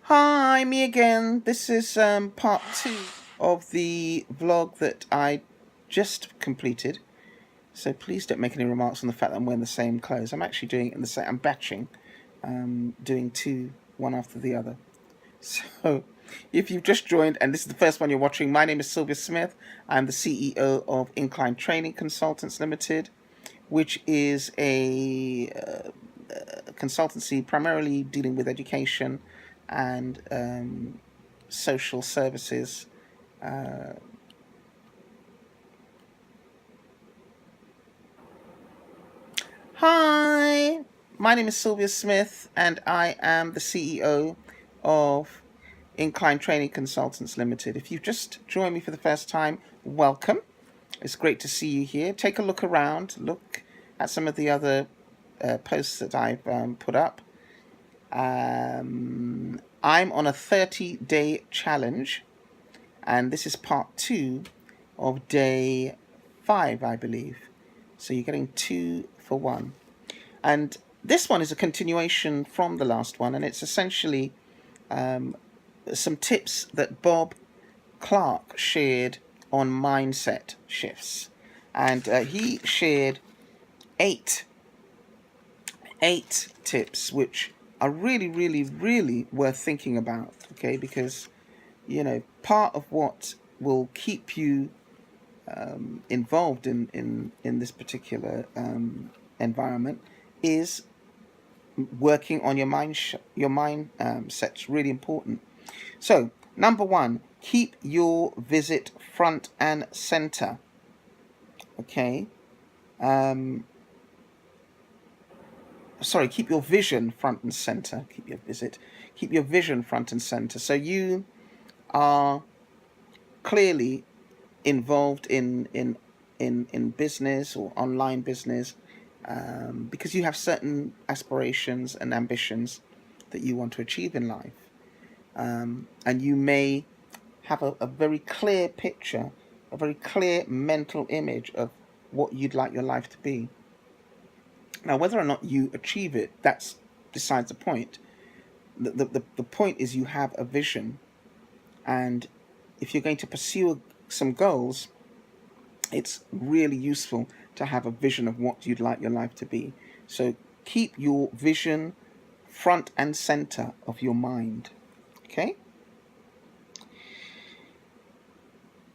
Hi, me again. This is part two of the vlog that I just completed. So please don't make any remarks on the fact that I'm wearing the same clothes. I'm actually doing it in the same. I'm batching, doing two, one after the other. So, if you've just joined and this is the first one you're watching, my name is Sylvia Smith. I'm the CEO of Incline Training Consultants Limited, which is a consultancy primarily dealing with education and social services. Hi, my name is Sylvia Smith, and I am the CEO of Incline Training Consultants Limited. If you've just joined me for the first time, welcome. It's great to see you here. Take a look around, look at some of the other posts that I've put up. I'm on a 30-day challenge, and this is part two of day 5, I believe. So you're getting 2 for 1. And this one is a continuation from the last one, and it's essentially some tips that Bob Clark shared on mindset shifts. And he shared eight tips which are really, really, really worth thinking about, okay? Because, part of what will keep you involved in this particular environment is working on your mind set's really important. So, number 1, keep your visit front and center. Okay. Keep your vision front and center. Keep your vision front and center. So you are clearly involved in business or online business because you have certain aspirations and ambitions that you want to achieve in life, and you may have a very clear picture, a very clear mental image of what you'd like your life to be. Now, whether or not you achieve it, that's besides the point. The point is you have a vision, and if you're going to pursue some goals, it's really useful to have a vision of what you'd like your life to be. So keep your vision front and center of your mind. Okay?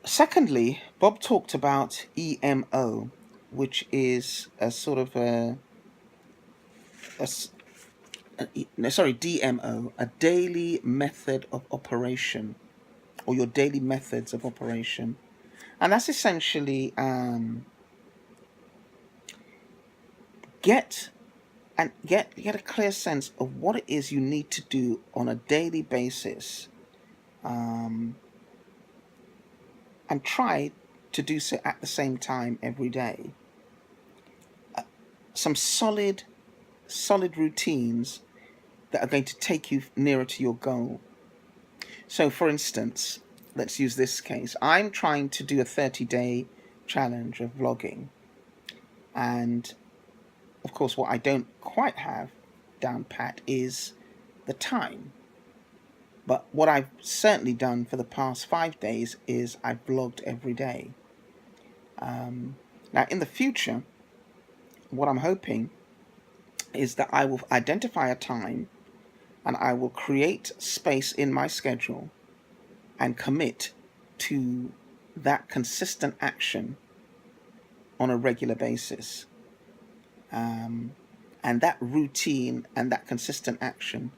Secondly, Bob talked about EMO, which is a sort of DMO, a daily method of operation, or your daily methods of operation. And that's essentially get a clear sense of what it is you need to do on a daily basis, and try to do so at the same time every day. Some solid routines that are going to take you nearer to your goal. So, for instance, let's use this case. I'm trying to do a 30-day challenge of vlogging, and of course, what I don't quite have down pat is the time. But what I've certainly done for the past 5 days is I've vlogged every day. Now, in the future, what I'm hoping is that I will identify a time and I will create space in my schedule and commit to that consistent action on a regular basis. And that routine and that consistent action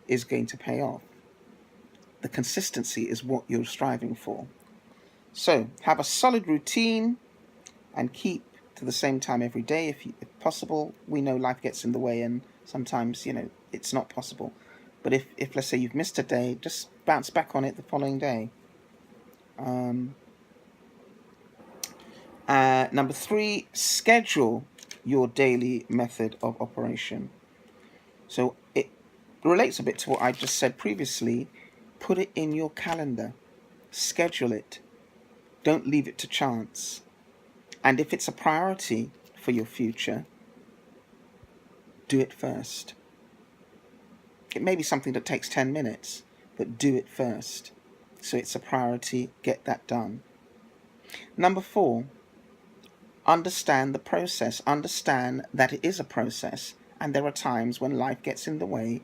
is going to pay off. The consistency is what you're striving for. So have a solid routine and keep to the same time every day if possible. We know life gets in the way and sometimes, it's not possible. But if let's say you've missed a day, just bounce back on it the following day. Number 3, schedule your daily method of operation. So it relates a bit to what I just said previously. Put it in your calendar. Schedule it. Don't leave it to chance. And if it's a priority for your future, do it first. It may be something that takes 10 minutes, but do it first. So it's a priority, get that done. Number 4, understand the process. Understand that it is a process, and there are times when life gets in the way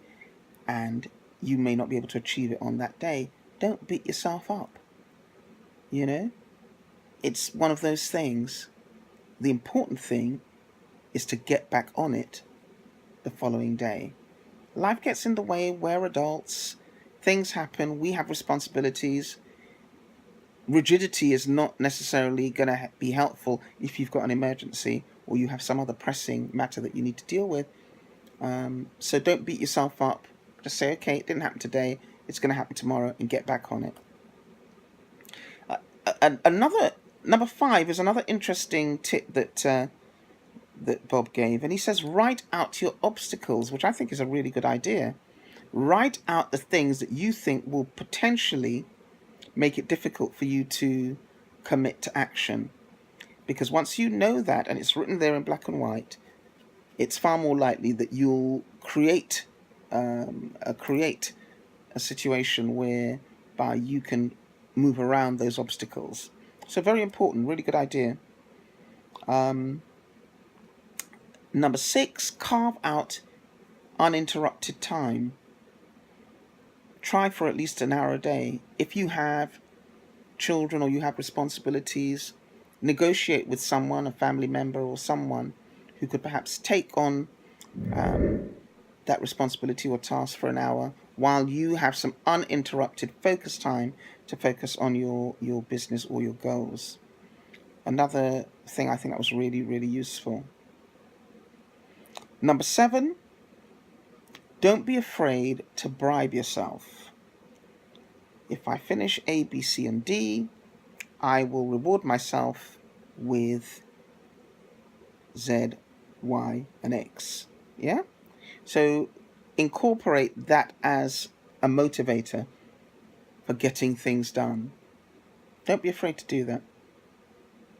and you may not be able to achieve it on that day. Don't beat yourself up. You know, it's one of those things. The important thing is to get back on it the following day. Life gets in the way. We're adults. Things happen. We have responsibilities. Rigidity is not necessarily going to be helpful if you've got an emergency or you have some other pressing matter that you need to deal with. So don't beat yourself up. Just say, okay, it didn't happen today. It's going to happen tomorrow, and get back on it. Another number 5 is another interesting tip that Bob gave, and he says write out your obstacles, which I think is a really good idea. Write out the things that you think will potentially make it difficult for you to commit to action, because once you know that and it's written there in black and white, it's far more likely that you'll create a situation whereby you can move around those obstacles. So very important, really good idea. Number 6, carve out uninterrupted time. Try for at least an hour a day. If you have children or you have responsibilities, negotiate with someone, a family member or someone who could perhaps take on that responsibility or task for an hour while you have some uninterrupted focus time to focus on your business or your goals. Another thing I think that was really, really useful. Number 7, don't be afraid to bribe yourself. If I finish A, B, C, and D, I will reward myself with Z, Y, and X. Yeah? So incorporate that as a motivator for getting things done. Don't be afraid to do that.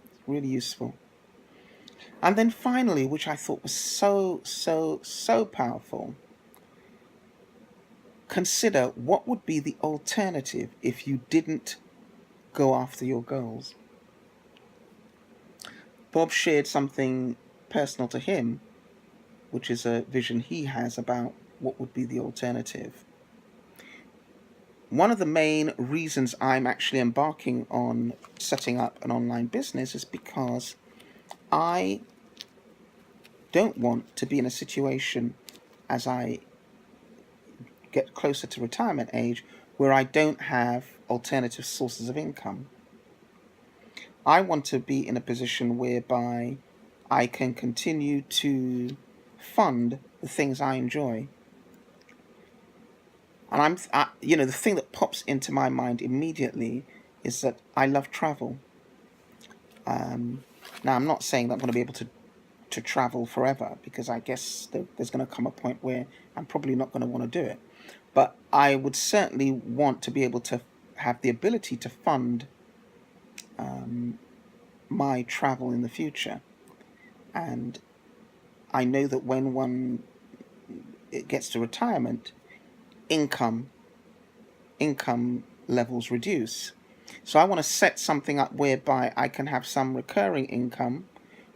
It's really useful. And then finally, which I thought was so powerful, consider what would be the alternative if you didn't go after your goals. Bob shared something personal to him, which is a vision he has about what would be the alternative. One of the main reasons I'm actually embarking on setting up an online business is because I don't want to be in a situation as I get closer to retirement age where I don't have alternative sources of income. I want to be in a position whereby I can continue to fund the things I enjoy. And the thing that pops into my mind immediately is that I love travel. Now, I'm not saying that I'm going to be able to travel forever, because I guess there's going to come a point where I'm probably not going to want to do it. But I would certainly want to be able to have the ability to fund my travel in the future. And I know that when it gets to retirement, income levels reduce. So I want to set something up whereby I can have some recurring income,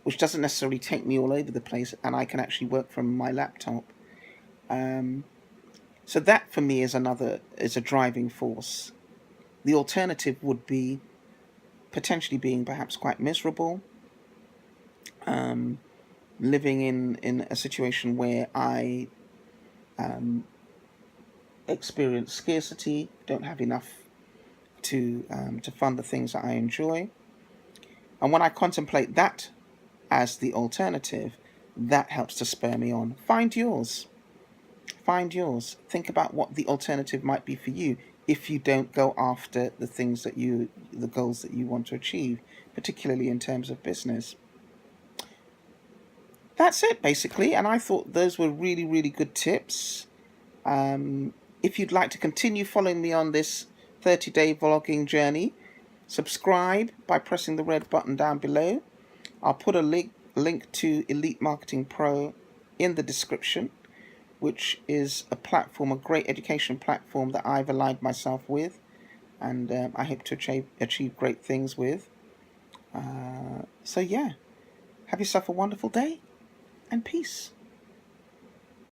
which doesn't necessarily take me all over the place, and I can actually work from my laptop. So that for me is a driving force. The alternative would be potentially being perhaps quite miserable, living in a situation where I experience scarcity, don't have enough to fund the things that I enjoy. And when I contemplate that as the alternative, that helps to spur me on. Find yours. Think about what the alternative might be for you if you don't go after the goals that you want to achieve, particularly in terms of business. That's it, basically, and I thought those were really, really good tips. If you'd like to continue following me on this 30-day vlogging journey, subscribe by pressing the red button down below. I'll put a link to Elite Marketing Pro in the description. which is a platform, a great education platform that I've aligned myself with, and I hope to achieve great things with. So yeah, have yourself a wonderful day, and peace.